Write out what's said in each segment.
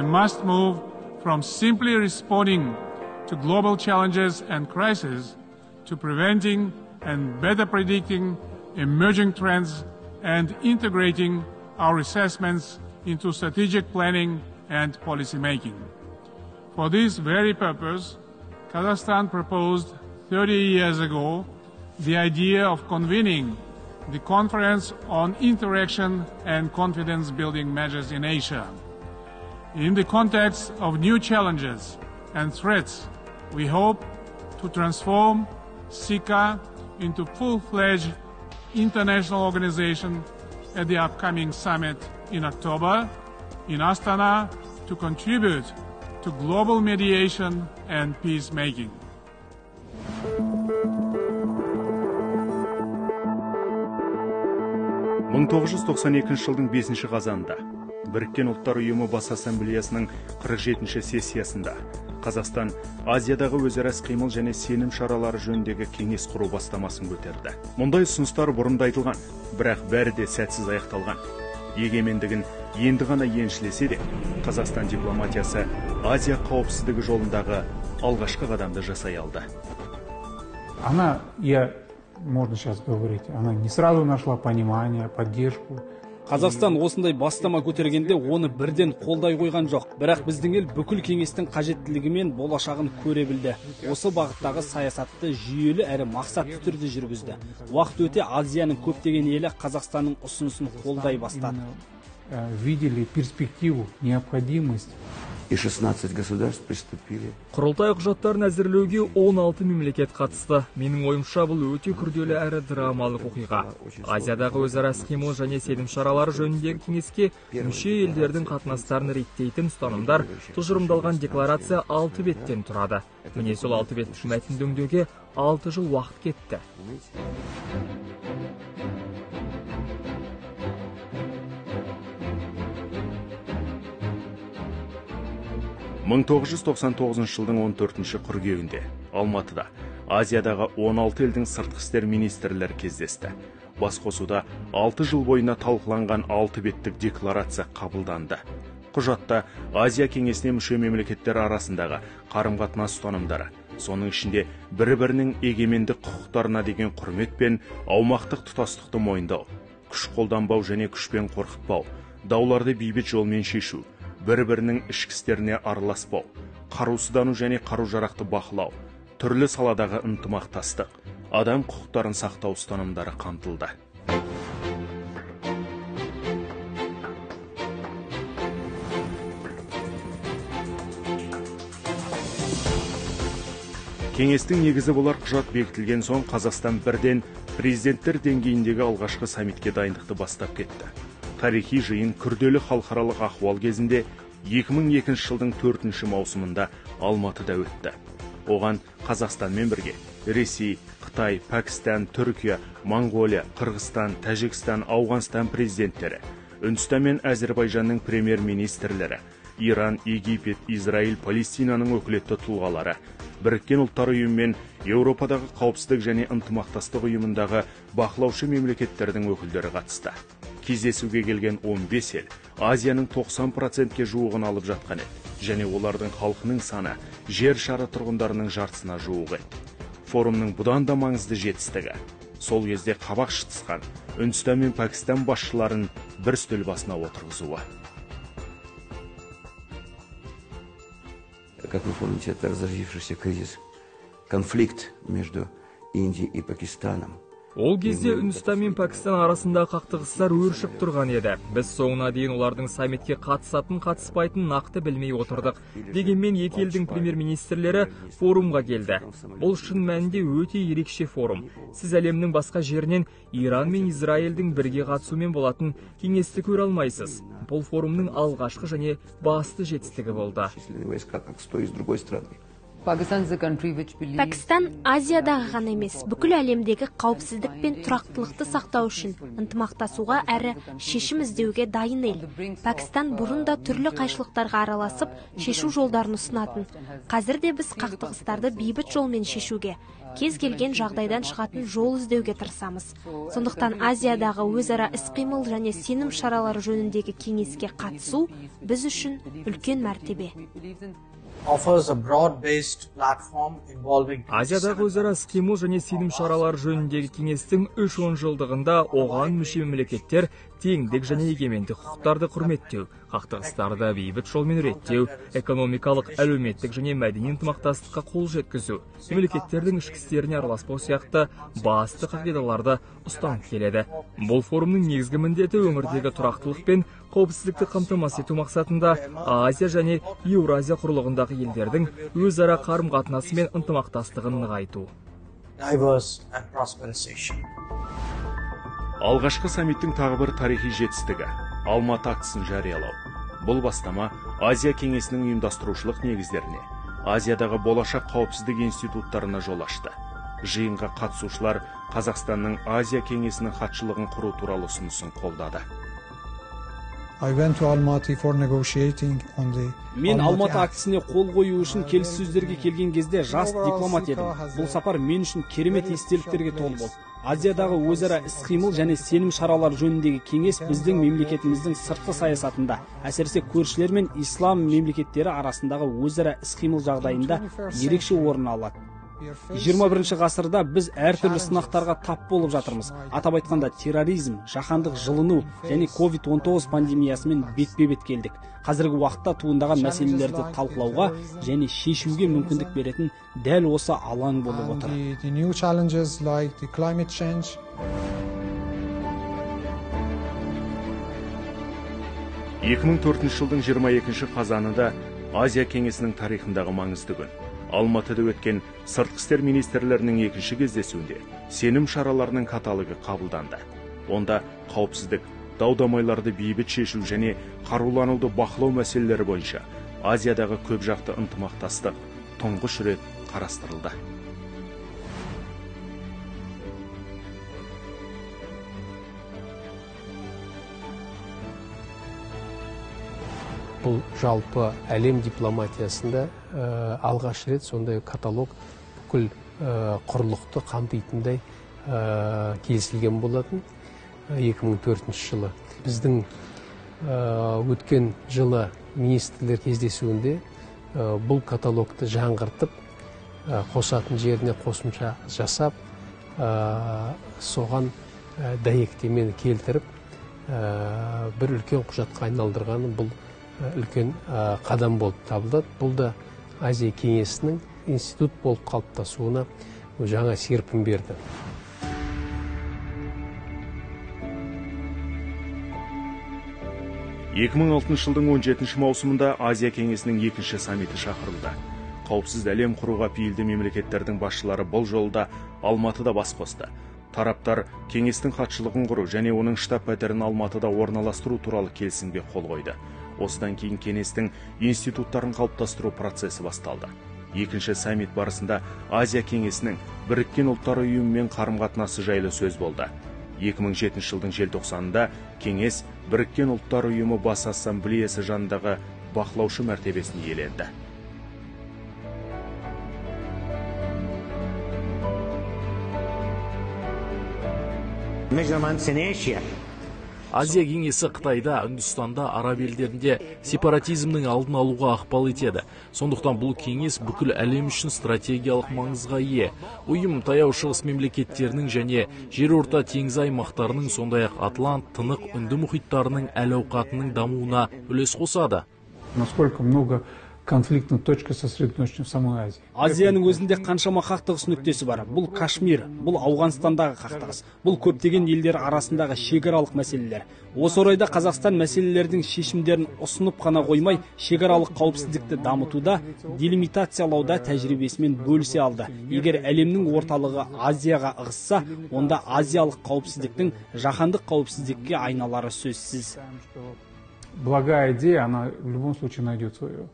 must move from simply responding to global challenges and crises to preventing and better predicting emerging trends and integrating our assessments into strategic planning and policy making. For this very purpose, Kazakhstan proposed 30 years ago the idea of convening the Conference on Interaction and Confidence Building Measures in Asia. In the context of new challenges and threats, we hope to transform SICA into full-fledged international organization at the upcoming summit in October in Astana to contribute to global mediation and peacemaking. жылдың 5 қазанында Біріккен ұлттар ұйымы бас ассамблеясының 47-ші сессиясында Қазақстан Азиядағы өзара іс-қимыл және сенім шаралары жөніндегі кеңес құру бастамасын көтерді. Мұндай ұсыныстар бұрында айтылған, бірақ бәрі де сәтсіз аяқталған. Егемендігін енді ғана еншілесе де, Қазақстан дипломатиясы Азия қауіпсіздігі жолындағы алғашқы қадамды жасай алды. Можно сейчас говорить, она не сразу нашла понимание, поддержку. Қазақстан осындай бастама көтергенде оны бірден қолдай қойған жоқ. Бірақ біздің ел бүкіл кеңестің қажеттілігі мен болашағын көре білді. Осы бағыттағы саясатты жүйелі әрі мақсатты түрде жүргізді. Уақыт өте Азияның көптеген елі Қазақстанның ұсынысын қолдай бастады. Видели перспективу, необходимость. И 16 государств приступили. Құрылтай құжаттарын әзірлеуге 16 мемлекет қатысты. Менің ойымша бұл өте күрделі әрі драмалық оқиға. Азиядағы өзара іс-қимыл және сенім шаралары жөніндегі кеңеске мүше елдердің қатынастарын реттейтін ұстанымдар тұжырымдалған декларация 6 беттен тұрады. Міне сол 6 беттің мәтінін дөңдеуге 6 жыл уақыт кетті. 1999 жылдың 14 қыркүйегінде Алматыда Азиядағы 16 елдің сыртқы істер министрлері кездесті. Басқосуда 6 жыл бойына талқыланған 6 беттік декларация қабылданды. Құжатта Азия кеңесіне мүше мемлекеттер арасындағы қарым-қатынас ұстанымдары, соның ішінде бір-бірінің егемендік құқықтарына деген құрмет пен аумақтық тұтастықты мойындау, күш қолданбау және күшпен қорқытпау, дауларды бейбіт жолмен шешу, бір-бірінің ішкі істеріне араласпау, қарусыздану және қару-жарақты бақылау, түрлі саладағы ынтымақтастық, адам құқықтарын сақтау ұстанымдары қамтылды. Кеңестің негізі болар құжат бекітілген соң Қазақстан бірден президенттер деңгейіндегі алғашқы саммитке дайындықты бастап кетті. Тарихи жиын күрделі халықаралық ахуал кезінде 2002 жылдың 4 маусымында Алматыда өтті. Оған Қазақстанмен бірге Ресей, Қытай, Пәкістан, Түркия, Монғолия, Қырғызстан, Тәжікстан, Ауғанстан президенттері, Үндістан мен Әзербайжанның премьер-министрлері, Иран, Египет, Израиль, Палестинаның өкілетті тұлғалары, Біріккен ұлттар ұйымы мен Еуропадағы қауіпсіздік және ынтымақтастық ұйымындағы бақылаушы мемлекеттердің өкілдері қатысты. Кездесуге келген 15 ел Азияның 90%-ке жуығын алып жатқан еді, және олардың халқының саны жер шары тұрғындарының жартысына жуығы еді. Форумның бұдан да маңызды жетістігі сол кезде қабақ шытысқан Үндістан мен Пәкістан басшыларын бір үстел басына отырғызуы. Как вы помните, это разразившийся кризис, конфликт между Индией и Пакистаном. Ол кезде Үндістан мен Пәкістан арасында қақтығыстар өршіп тұрған еді. Біз соңына дейін олардың саммитке қатысатын қатыспайтын нақты білмей отырдық. Дегенмен екі елдің премьер-министрлері форумға келді. Бұл шын мәнінде өте ерекше форум. Сіз әлемнің басқа жерінен Иран мен Израильдің бірге қатысумен болатын кеңесті көре алмайсыз. Бұл форумның алғашқы және басты жетістігі болды. Пәкістан Азиядағы ғана емес, бүкіл әлемдегі қауіпсіздік пен тұрақтылықты сақтау үшін ынтымақтасуға әрі шешім іздеуге дайын ел. Пәкістан бұрын да түрлі қайшылықтарға араласып, шешу жолдарын ұсынатын. Қазір де біз қақтығыстарды бейбіт жолмен шешуге, кез келген жағдайдан шығатын жол іздеуге тырысамыз. Сондықтан Азиядағы өзара іс-қимыл және сенім шаралары жөніндегі кеңеске қатысу біз үшін үлкен мәртебе. Азиядағы өзара іс-қимыл және сенім шаралары жөніндегі кеңестің 3 жылдығында оған мүше мемлекеттер теңдік және егемендік құқықтарды құрметтеу, қақтығыстарды бейбіт жолмен реттеу, экономикалық, әлеуметтік және мәдени ынтымақтастыққа қол жеткізу, мемлекеттердің ішкі істеріне араласпау сияқты басты қағидаларды ұстанып келеді. Бұл форумның негізгі міндеті өңірдегі тұрақтылық пен қауіпсіздікті қамтамасыз ету мақсатында Азия және Еуразия құрлығындағы елдердің өзара қарым-қатынасы мен ынтымақтастығын нығайту. Алғашқы саммиттің тағы бір тарихи жетістігі – Алматы актісін жариялау. Бұл бастама Азия кеңесінің ұйымдастырушылық негіздеріне, Азиядағы болашақ қауіпсіздік институттарына жол ашты. Жиынға қатысушылар Қазақстанның Азия кеңесінің хатшылығын құру туралы ұсынысын қолдады. Мен Алматы актісіне қол қою үшін келіссөздерге келген кезде жас дипломат едім. Бұл сапар мен үшін керемет естеліктерге толы болды. Азиядағы өзара іс-қимыл және сенім шаралары жөніндегі кеңес біздің мемлекетіміздің сыртқы саясатында, әсіресе көршілер мен ислам мемлекеттері арасындағы өзара іс-қимыл жағдайында ерекше орын алады. 21 ғасырда біз әртүрлі сынақтарға тап болып жатырмыз. Атап айтқанда терроризм, жаһандық жылыну және COVID-19 пандемиясымен бетпе-бет келдік. Қазіргі уақытта туындаған мәселелерді талқылауға және шешуге мүмкіндік беретін дәл осы алаң болып отыр. 2004 жылдың 22 қазанында Азия кеңесінің тарихындағы маңызды күн. Алматыда өткен сыртқы істер министрлерінің екінші кездесуінде сенім шараларының каталогы қабылданды. Онда қауіпсіздік, дау-дамайларды бейбіт шешу және қарулануды бақылау мәселелері бойынша Азиядағы көпжақты ынтымақтастық тұңғыш рет қарастырылды. Бұл жалпы әлем дипломатиясында алғаш рет сондай каталог бүкіл құрлықты қамтитындай келісілген болатын 2004 жылы. Біздің өткен жылы министрлер кездесуінде бұл каталогты жаңғыртып, қосатын жеріне қосымша жасап, соған дәйектемені келтіріп, бір үлкен құжатқа айналдырғаны бұл үлкен қадам болып табылады. Бұл да Азия кеңесінің институт болып қалыптасуына жаңа серпін берді. жылдың 17 маусымында Азия кеңесінің екінші саммиті шақырылды. Қауіпсіз әлем құруға пейілді мемлекеттердің басшылары бұл жолда Алматыда бас қосты. Тараптар кеңестің хатшылығын құру және оның штаб пәтерін Алматыда орналастыру туралы келісімге қол қойды. Осыдан кейін кеңестің институттарын қалыптастыру процесі басталды. Екінші саммит барысында Азия кеңесінің Біріккен ұлттар ұйымымен қарым-қатынасы жайлы сөз болды. 2007 жылдың желтоқсанында кеңес Біріккен ұлттар ұйымы бас ассамблеясы жанындағы бақылаушы мәртебесін иеленді. Азия кеңесі Қытайда, Үндістанда, араб елдерінде сепаратизмнің алдын алуға ықпал етеді. Сондықтан бұл кеңес бүкіл әлем үшін стратегиялық маңызға ие. Ұйым таяу шығыс мемлекеттерінің және жерорта теңіз аймақтарының, сондай-ақ Атлант, Тынық, Үнді мұхиттарының әл-ауқатының дамуына үлес қосады. Насколько много конфликтных точек сосредоточено в самой Азии. Азияның өзінде қаншама қақтығыс нүктесі бар. Бұл Кашмир, бұл Ауғанстандағы қақтығыс, бұл көптеген елдер арасындағы шекаралық мәселелер. Осы орайда Қазақстан мәселелердің шешімдерін ұсынып қана қоймай, шекаралық қауіпсіздікті дамытуда, делимитациялауда тәжірибесімен бөлісе алды. Егер әлемнің орталығы Азияға ығысса, онда азиялық қауіпсіздіктің жаһандық қауіпсіздікке айналары сөзсіз. Благая идея, она в любом случае найдет свое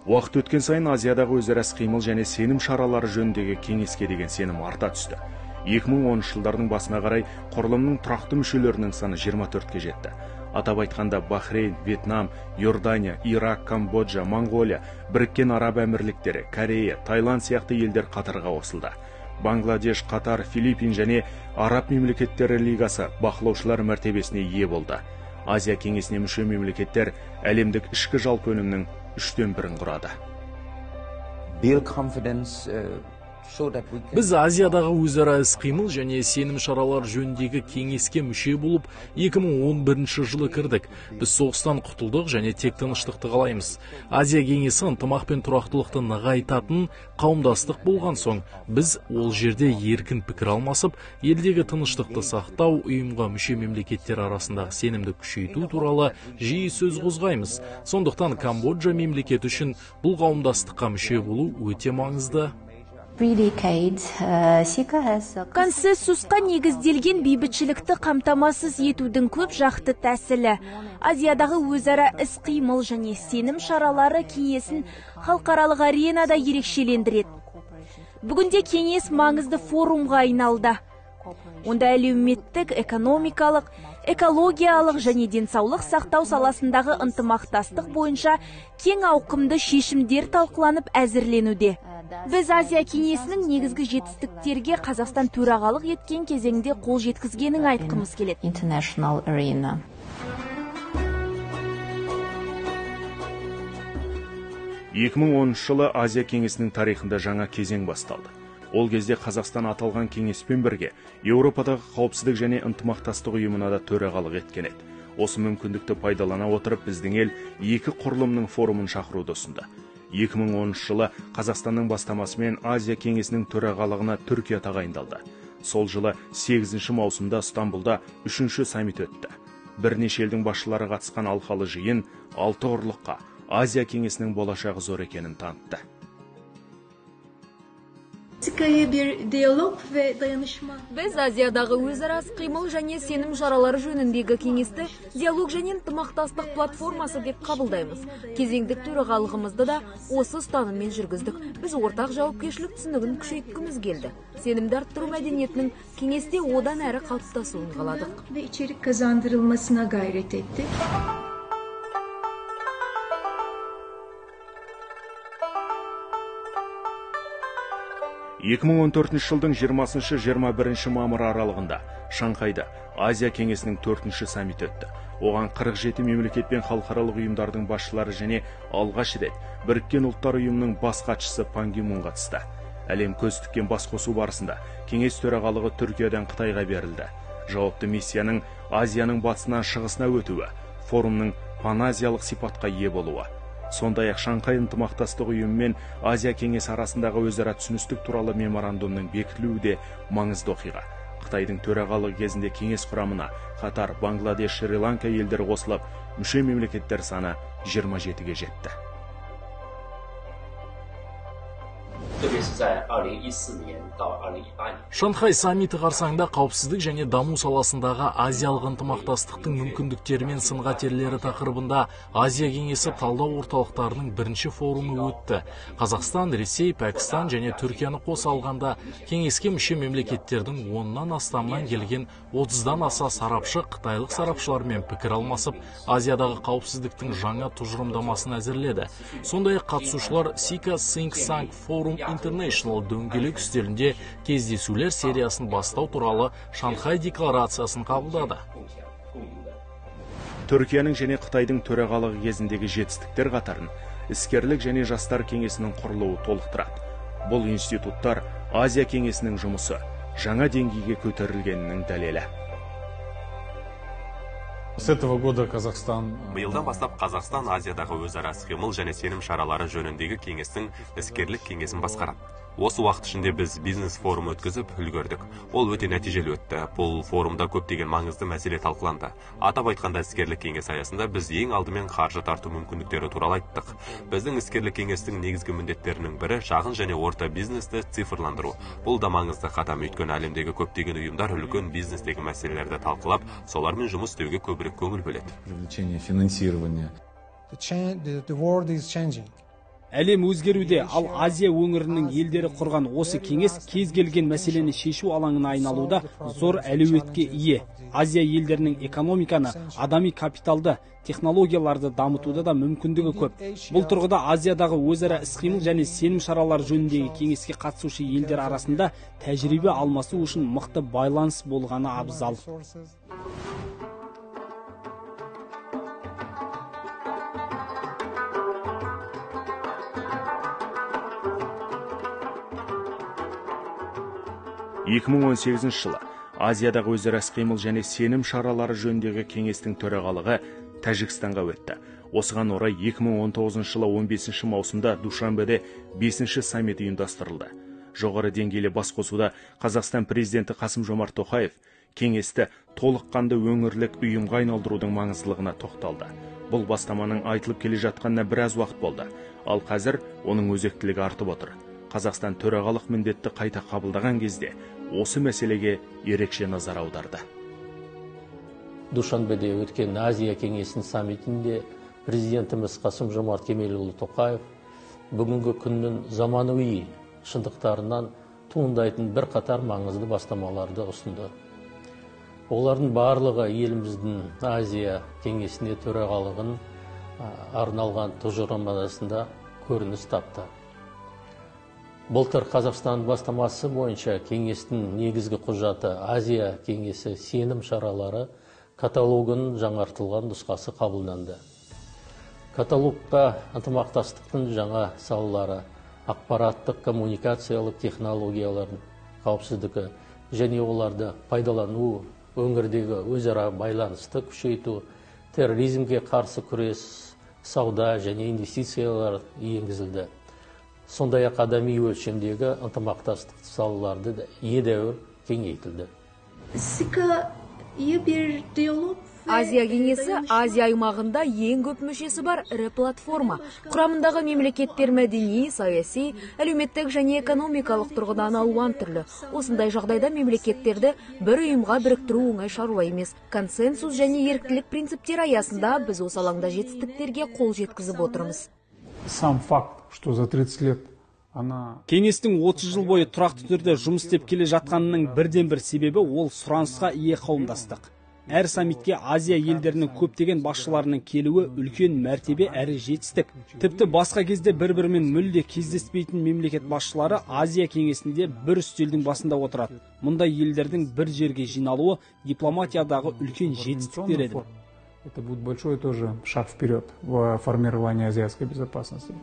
Уақыт өткен сайын Азиядағы өзара іс-қимыл және сенім шаралары жөніндегі кеңеске деген сенім арта түсті. 2010 жылдардың басына қарай құрылымның тұрақты мүшелерінің саны 24-ке жетті. Атап айтқанда Бахрейн, Вьетнам, Иордания, Ирак, Камбоджа, Монғолия, Біріккен Араб Әмірліктері, Корея, Таиланд сияқты елдер қатарға қосылды. Бангладеш, Катар, Филиппин және Араб мемлекеттері лигасы бақылаушылар мәртебесіне ие болды. Азия кеңесіне мүше мемлекеттер әлемдік ішкі жалпы өнімнің 1/3 құрады. Біз Азиядағы өзара іс-қимыл және сенім шаралар жөніндегі кеңеске мүше болып 2011 жылы кірдік. Біз соғыстан құтылдық және тек тыныштықты қалаймыз. Азия кеңесі ынтымақ пен тұрақтылықты нығайтатын қауымдастық болған соң, біз ол жерде еркін пікір алмасып, елдегі тыныштықты сақтау, ұйымға мүше мемлекеттер арасындағы сенімді күшейту туралы жиі сөз қозғаймыз. Сондықтан Камбоджа мемлекеті үшін бұл қауымдастыққа мүше болу өте маңызды. Консенсусқа негізделген бейбітшілікті қамтамасыз етудің көп жақты тәсілі. Азиядағы өзара іс-қимыл және сенім шаралары кеңесін халықаралық аренада ерекшелендіреді. Бүгінде кеңес маңызды форумға айналды. Онда әлеуметтік, экономикалық, экологиялық және денсаулық сақтау саласындағы ынтымақтастық бойынша кең ауқымды шешімдер талқыланып әзірленуде. Біз Азия кеңесінің негізгі жетістіктерге Қазақстан төрағалық еткен кезеңде қол жеткізгенін айтқымыз келеді. 2010 жылы Азия кеңесінің тарихында жаңа кезең басталды. Ол кезде Қазақстан аталған кеңеспен бірге Еуропадағы қауіпсіздік және ынтымақтастық ұйымына да төрағалық еткен еді. Осы мүмкіндікті пайдалана отырып біздің ел екі құрылымның форумын шақыруды ұсынды. 2010 жылы Қазақстанның бастамасымен Азия кеңесінің төрағалығына Түркия тағайындалды. Сол жылы 8 маусымда Стамбулда 3-ші саммит өтті. Бірнеше елдің басшылары қатысқан алқалы жиын 6 құрлыққа Азия кеңесінің болашағы зор екенін танытты. Біз Азиядағы өзара іс-қимыл және сенім шаралары жөніндегі кеңесті диалог және ынтымақтастық платформасы деп қабылдаймыз. Кезеңдік төрағалығымызды да осы ұстаныммен жүргіздік. Біз ортақ жауапкершілік түсінігін күшейткіміз келді. Сенімді арттыру мәдениетінің кеңесте одан әрі қалыптасуын қаладық. Ve içerik kazandırılmasına gayret ettik. жылдың 20-21 мамыр аралығында Шанхайда Азия кеңесінің 4-ші саммиті өтті. Оған 47 мемлекет пен халықаралық ұйымдардың басшылары және алғаш рет Біріккен ұлттар ұйымының бас хатшысы Пан Ги Мун қатысты. Әлем көз тіккен бас қосу барысында кеңес төрағалығы Түркиядан Қытайға берілді. Жауапты миссияның Азияның батысынан шығысына өтуі, форумның паназиялық сипатқа ие болуы. Сондай-ақ Шанхай ынтымақтастық ұйымы мен Азия кеңесі арасындағы өзара түсіністік туралы меморандумның бекітілуі де маңызды оқиға. Қытайдың төрағалығы кезінде кеңес құрамына Катар, Бангладеш, Шри-Ланка елдері қосылып, мүше мемлекеттер саны 27-ге жетті. Шанхай саммиті қарсаңда қауіпсіздік және даму саласындағы азиялық ынтымақтастықтың мүмкіндіктерімен сынға терлері тақырыбында Азия кеңесі талдау орталықтарының бірінші форумы өтті. Қазақстан, Ресей, Пәкістан және Түркияны қоса алғанда кеңеске мүше мемлекеттердің 10-нан астамынан келген 30-дан аса сарапшы қытайлық сарапшылармен пікір алмасып, Азиядағы қауіпсіздіктің жаңа тұжырымдамасын әзірледі. Сондай-ақ қатысушылар Sika Think Tank Forum International дөңгелек үстелінде кездесулер сериясын бастау туралы Шанхай декларациясын қабылдады. Түркияның және Қытайдың төрағалығы кезіндегі жетістіктер қатарын іскерлік және жастар кеңесінің құрылуы толықтырады. Бұл институттар Азия кеңесінің жұмысы жаңа деңгейге көтерілгенінің дәлелі. С этого года Казахстан... Биылдан бастап Қазақстан Азиядағы өзара іс-қимыл және сенім шаралары жөніндегі кеңестің іскерлік кеңесін басқарады. Осы уақыт ішінде біз бизнес форум өткізіп үлгердік. Ол өте нәтижелі өтті. Бұл форумда көптеген маңызды мәселе талқыланды. Атап айтқанда іскерлік кеңес аясында біз ең алдымен қаржы тарту мүмкіндіктері туралы айттық. Біздің іскерлік кеңестің негізгі міндеттерінің бірі шағын және орта бизнесті цифрландыру. Бұл да маңызды қадам, өйткені әлемдегі көптеген ұйымдар үлкен бизнестегі мәселелерді талқылап, солармен жұмыс істеуге көбірек көңіл бөледі. Привлечение финансирования. The world is changing. Әлем өзгеруде, ал Азия өңірінің елдері құрған осы кеңес кез келген мәселені шешу алаңына айналуда зор әлеуетке ие. Азия елдерінің экономиканы, адами капиталды, технологияларды дамытуда да мүмкіндігі көп. Бұл тұрғыда Азиядағы өзара іс-қимыл және сенім шаралары жөніндегі кеңеске қатысушы елдер арасында тәжірибе алмасу үшін мықты байланыс болғаны абзал. жылы Азиядағы өзара іс-қимыл және сенім шаралары жөніндегі кеңестің төрағалығы Тәжікстанға өтті. Осыған орай 2019 жылы 15 маусымда Душанбеде 5-ші саммит ұйымдастырылды. Жоғары деңгейлі басқосуда Қазақстан президенті Қасым-Жомарт Тоқаев кеңесті толыққанды өңірлік ұйымға айналдырудың маңыздылығына тоқталды. Бұл бастаманың айтылып келе жатқанына біраз уақыт болды, ал қазір оның өзектілігі артып отыр. Қазақстан төрағалық міндетті қайта қабылдаған кезде осы мәселеге ерекше назар аударды. Душанбеде өткен Азия кеңесінің саммитінде президентіміз Қасым-Жомарт Кемелұлы Тоқаев бүгінгі күннің заманауи шындықтарынан туындайтын бір қатар маңызды бастамаларды ұсынды. Олардың барлығы еліміздің Азия кеңесіне төрағалығын арналған тұжырымдамасында көрініс тапты. Былтыр Қазақстан бастамасы бойынша кеңестің негізгі құжаты Азия кеңесі сенім шаралары каталогының жаңартылған нұсқасы қабылданды. Каталогта ынтымақтастықтың жаңа салалары, ақпараттық коммуникациялық технологиялардың қауіпсіздігі және оларды пайдалану, өңірдегі өзара байланысты күшейту, терроризмге қарсы күрес, сауда және инвестициялар енгізілді. Сондай-ақ адами өлшемдегі ынтымақтастық салаларды едәуір кеңейтілді. Азия кеңесі Азия аймағында ең көп мүшесі бар ірі платформа. Құрамындағы мемлекеттер мәдени, саяси, әлеуметтік және экономикалық тұрғыдан алуан түрлі. Осындай жағдайда мемлекеттерді бір ұйымға біріктіру оңай шаруа емес. Консенсус және еріктілік принциптері аясында біз осы алаңда жетістіктерге қол жеткізіп отырмыз. Сам факт, что за 30 лет Кеңестің 30 жыл бойы тұрақты түрде жұмыс істеп келе жатқанының бірден-бір себебі ол сұранысқа ие қауымдастық. Әр саммитке Азия елдерінің көптеген басшыларының келуі үлкен мәртебе әрі жетістік. Тіпті басқа кезде бір-бірімен мүлде кездеспейтін мемлекет басшылары Азия кеңесінде бір үстелдің басында отырады. Мұндай елдердің бір жерге жиналуы дипломатиядағы үлкен жетістік береді. Это будет большой тоже шаг вперед в формировании азиатской безопасности.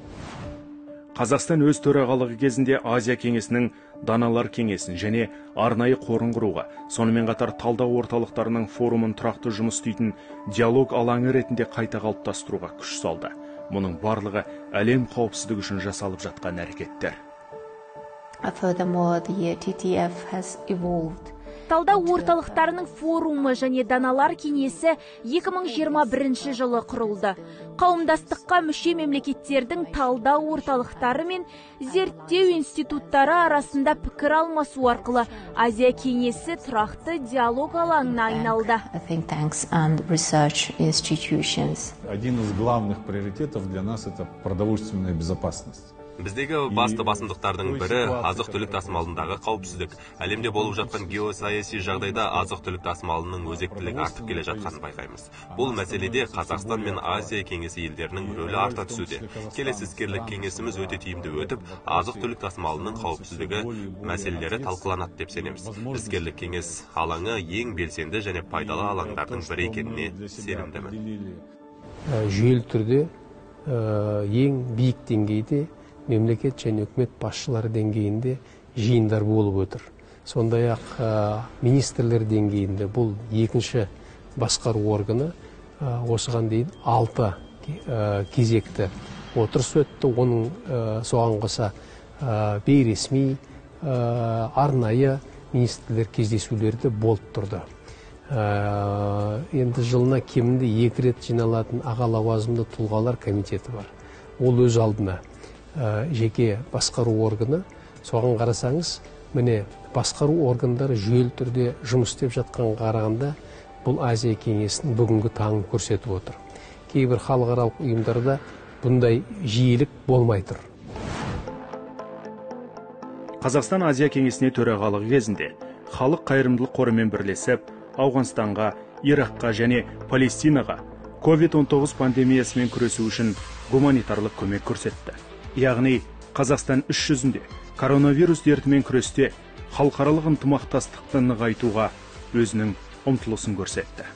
Қазақстан өз төрағалығы кезінде Азия кеңесінің даналар кеңесін және арнайы қорын құруға, сонымен қатар талдау орталықтарының форумын тұрақты жұмыс істейтін диалог алаңы ретінде қайта қалыптастыруға күш салды. Мұның барлығы әлем қауіпсіздігі үшін жасалып жатқан әрекеттер. Талдау орталықтарының форумы және даналар кеңесі 2021 жылы құрылды. Қауымдастыққа мүше мемлекеттердің талдау орталықтары мен зерттеу институттары арасында пікір алмасу арқылы Азия кеңесі тұрақты диалог алаңына айналды. Один из главных приоритетов для нас это продовольственная безопасность. Біздегі басты басымдықтардың бірі азық-түлік тасымалындағы қауіпсіздік. Әлемде болып жатқан геосаяси жағдайда азық-түлік тасымалының өзектілігі артып келе жатқанын байқаймыз. Бұл мәселеде Қазақстан мен Азия кеңесі елдерінің рөлі арта түсуде. Келесі іскерлік кеңесіміз өте тиімді өтіп, азық-түлік тасымалының қауіпсіздігі мәселелері талқыланады деп сенеміз. Іскерлік кеңес алаңы ең белсенді және пайдалы алаңдардың бірі екеніне сенімдімін. Жүйелі түрде ең биік деңгейде мемлекет және үкімет басшылары деңгейінде жиындар болып отыр. Сондай-ақ министрлер деңгейінде бұл екінші басқару органы осыған дейін 6 кезекті отырыс өтті. Оның соған қоса бейресми арнайы министрлер кездесулері болып тұрды. Енді жылына кемінде 2 рет жиналатын аға лауазымды тұлғалар комитеті бар. Ол өз алдына жеке басқару органы. Соған қарасаңыз, міне басқару органдары жүйелі түрде жұмыс істеп жатқан қарағанда бұл Азия кеңесінің бүгінгі таңын көрсетіп отыр. Кейбір халықаралық ұйымдарда бұндай жиілік болмай тұр. Қазақстан Азия кеңесіне төрағалығы кезінде халық қайырымдылық қорымен бірлесіп, Ауғанстанға, Иракқа және Палестинаға COVID-19 пандемиясымен күресу үшін гуманитарлық көмек көрсетті. Яғни, Қазақстан іс жүзінде коронавирус дертімен күресте халықаралық ынтымақтастықты нығайтуға өзінің ұмтылысын көрсетті.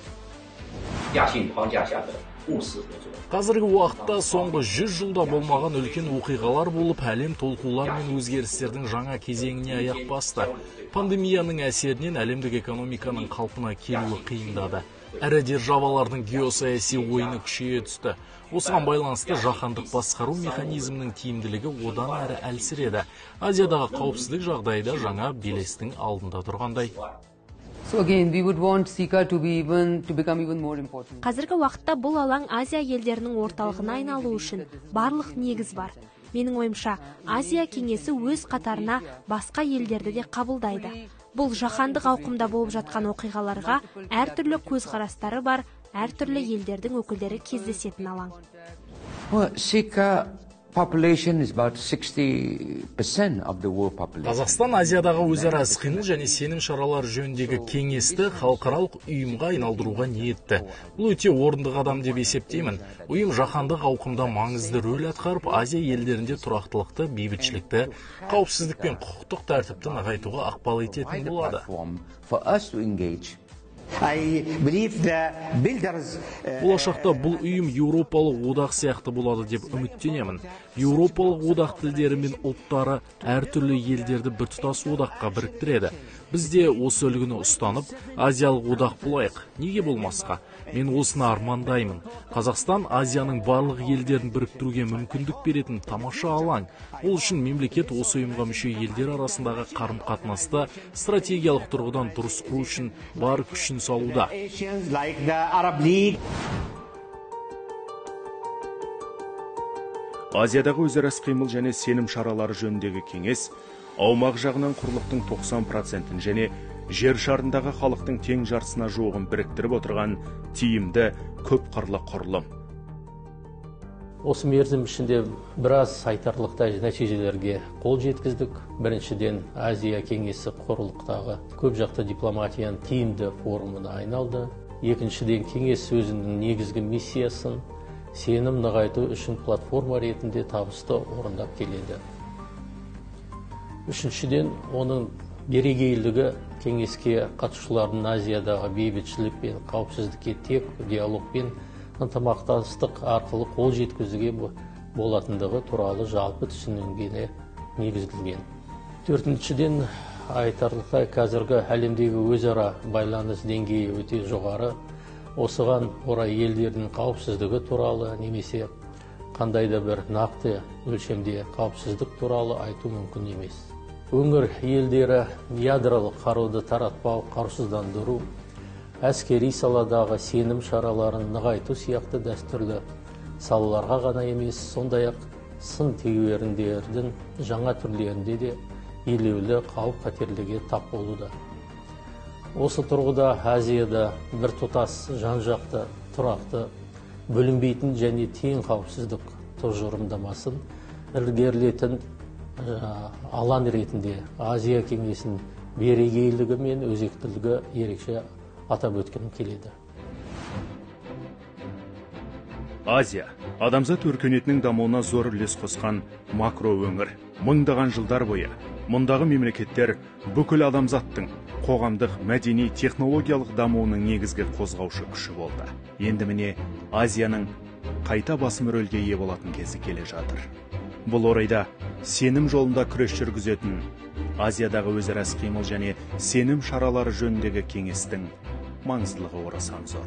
Қазіргі уақытта соңғы 100 жылда болмаған үлкен оқиғалар болып, әлем толқулар мен өзгерістердің жаңа кезеңіне аяқ басты. Пандемияның әсерінен әлемдік экономиканың қалпына келуі қиындады. Әрі державалардың геосаяси ойыны күшейе түсті. Осыған байланысты жаһандық басқару механизмінің тиімділігі одан әрі әлсіреді. Азиядағы қауіпсіздік жағдайда жаңа белестің алдында тұрғандай. Қазіргі уақытта бұл алаң Азия елдерінің орталығына айналу үшін барлық негіз бар. Менің ойымша, Азия кеңесі өз қатарына басқа елдерді де қабылдайды. Бұл жаһандық ауқымда болып жатқан оқиғаларға әртүрлі көзқарастары бар, әртүрлі елдердің өкілдері кездесетін алаң. Қазақстан Азиядағы өзара іс-қимыл және сенім шаралары жөніндегі кеңесті халықаралық ұйымға айналдыруға ниетті. Бұл өте орынды қадам деп есептеймін. Ұйым жаһандық ауқымда маңызды рөл атқарып, Азия елдерінде тұрақтылықты, бейбітшілікті, қауіпсіздік пен құқықтық тәртіпті нығайтуға ықпал ететін болады. Болашақта бұл ұйым Еуропалық одақ сияқты болады деп үміттенемін. Еуропалық одақ тілдері мен ұлттары әртүрлі елдерді біртұтас одаққа біріктіреді. Біз де осы үлгіні ұстанып, Азиялық одақ болайық. Неге болмасқа? Мен осыны армандаймын. Қазақстан Азияның барлық елдерін біріктіруге мүмкіндік беретін тамаша алаң. Ол үшін мемлекет осы ұйымға мүше елдер арасындағы қарым-қатынасты стратегиялық тұрғыдан дұрыс құру үшін бар күшін салуда. Азиядағы өзара іс-қимыл және сенім шаралары жөніндегі кеңес аумақ жағынан құрлықтың 90% және жер шарындағы халықтың тең жартысына жуығын біріктіріп отырған тиімді көп қырлы құрылым. Осы мерзім ішінде біраз айтарлықтай нәтижелерге қол жеткіздік. Біріншіден, Азия кеңесі құрлықтағы көп жақты дипломатияның тиімді форумына айналды. Екіншіден, кеңес өзінің негізгі миссиясын сенім нығайту үшін платформа ретінде табысты орындап келеді. Үшіншіден, оның берегейлігі кеңеске қатысушылардың Азиядағы бейбітшілік пен қауіпсіздікке тек диалог пен ынтымақтастық арқылы қол жеткізуге болатындығы туралы жалпы түсінігіне негізделген. Төртіншіден, айтарлықтай қазіргі әлемдегі өзара байланыс деңгейі өте жоғары. Осыған орай елдердің қауіпсіздігі туралы немесе қандай да бір нақты өлшемде қауіпсіздік туралы айту мүмкін емес. Өңір елдері ядролық қаруды таратпау, қарусыздандыру, әскери саладағы сенім шараларын нығайту сияқты дәстүрлі салаларға ғана емес, сондай-ақ сын тегеуріндердің жаңа түрлерінде де елеулі қауіп қатерліге тап болуда. Осы тұрғыда Азияда біртұтас жан-жақты, тұрақты, бөлінбейтін және тең қауіпсіздік тұжырымдамасын ілгерілетін алаң ретінде Азия кеңесінің берегейлігі мен өзектілігі ерекше атап өткім келеді. Азия адамзат өркениетінің дамуына зор үлес қосқан макро өңір. Мыңдаған жылдар бойы мұндағы мемлекеттер бүкіл адамзаттың қоғамдық, мәдени, технологиялық дамуының негізгі қозғаушы күші болды. Енді міне Азияның қайта басым рөлге ие болатын кезі келе жатыр. Бұл орайда сенім жолында күрес жүргізетін Азиядағы өзара іс-қимыл және сенім шаралары жөніндегі кеңестің маңыздылығы орасан зор.